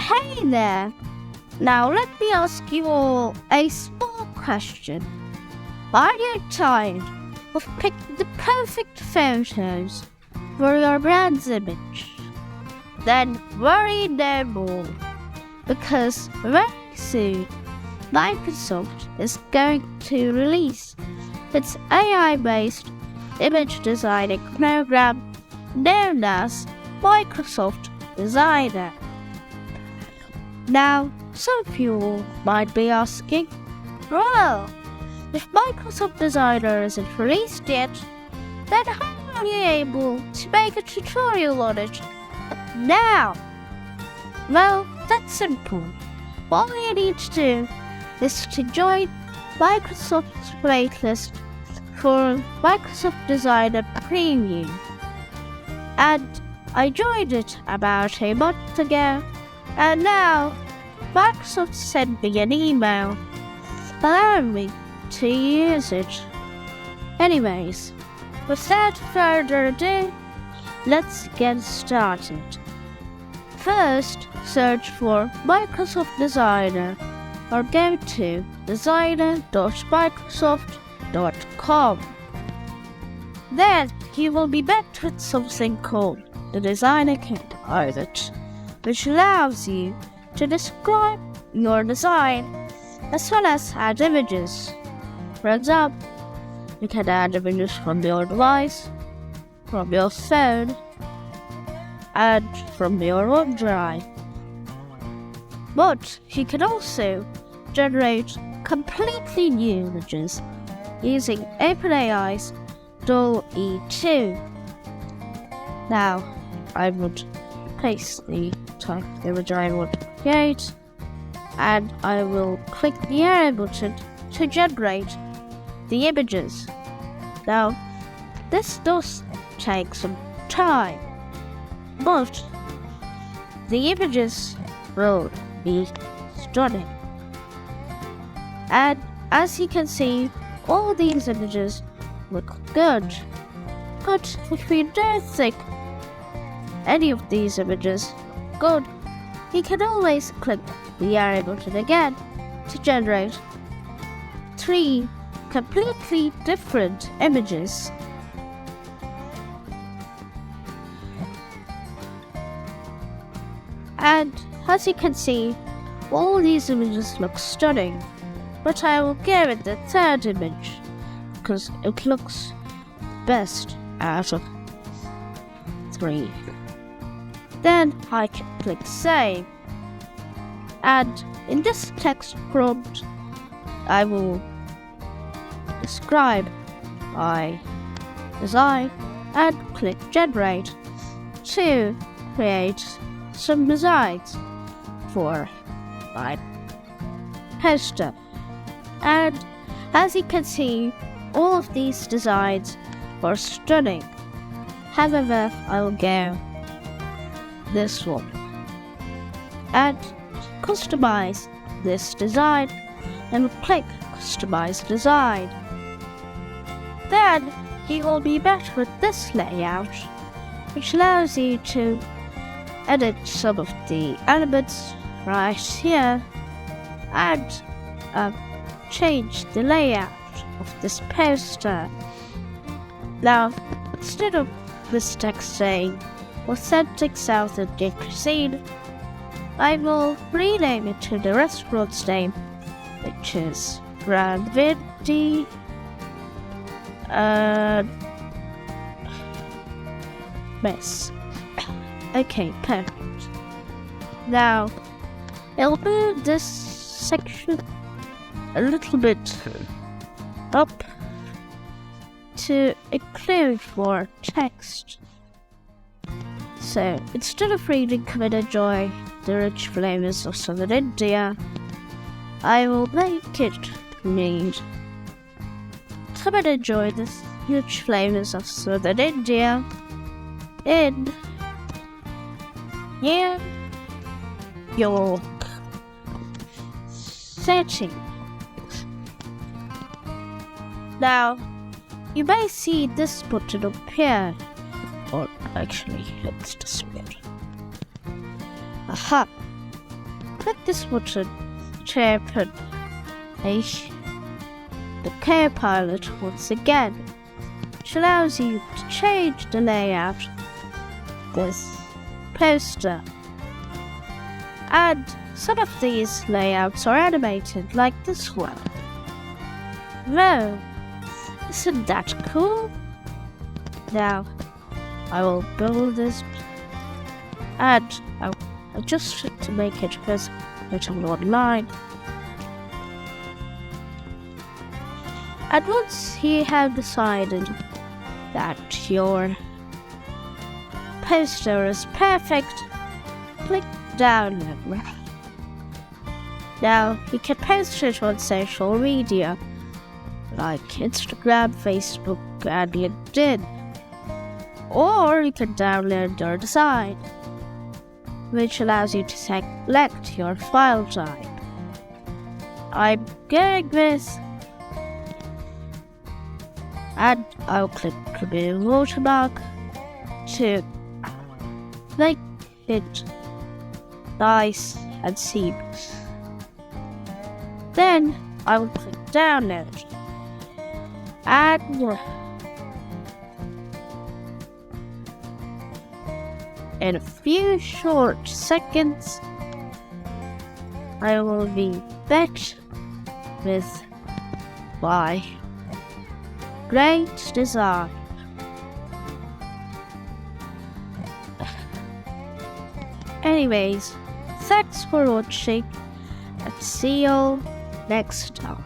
Hey there! Now let me ask you all a small question. Are you tired of picking the perfect photos for your brand's image? Then worry no more, because very soon Microsoft is going to release its AI-based image designing program known as Microsoft Designer. Now, some of you might be asking, well, if Microsoft Designer isn't released yet, then how are you able to make a tutorial on it now? Well, that's simple. All you need to do is to join Microsoft's waitlist for Microsoft Designer Preview. And I joined it about a month ago, and now Microsoft sent me an email allowing me to use it. Anyways, without further ado, let's get started. First, search for Microsoft Designer or go to designer.microsoft.com. Then you will be met with something called the Designer Copilot, which allows you to describe your design as well as add images. For example, you can add images from your device, from your phone, and from your OneDrive. But you can also generate completely new images using OpenAI's DALL-E 2. Now, I would paste the type of image I want to create, and I will click the arrow button to generate the images. Now, this does take some time, but the images will be stunning. And as you can see, all these images look good. But if you don't think any of these images good, you can always click the arrow button again to generate 3 completely different images. And as you can see, all these images look stunning, but I will go with the third image because it looks best out of 3. Then I can click Save, and in this text prompt I will describe my design and click Generate to create some designs for my poster. And as you can see, all of these designs are stunning. However, I will go this one and customize this design and click Customize Design. Then you will be met with this layout, which allows you to edit some of the elements right here and change the layout of this poster. Now, instead of this text saying Authentic South Indian Cuisine, I will rename it to the restaurant's name, which is Ranvindi Mess. Okay, perfect. Now, I'll move this section a little bit up to include more text. So, instead of reading "Come and enjoy the rich flavors of Southern India," I will make it read "Come and enjoy the rich flavors of Southern India in New York setting." Now, you may see this button appear, or actually, let's display it. Aha! click this button to open the Copilot once again, which allows you to change the layout of this poster. And some of these layouts are animated, like this one. Whoa, isn't that cool? Now, I will build this, and I'll adjust it to make it visible online. And once you have decided that your poster is perfect, click download. Now you can post it on social media like Instagram, Facebook, and LinkedIn. Or you can download your design, which allows you to select your file type. I'm going with, and I'll click Remove Watermark to make it nice and seamless. Then I will click Download, and in a few short seconds, I will be back with my great design. Anyways, thanks for watching, and see you next time.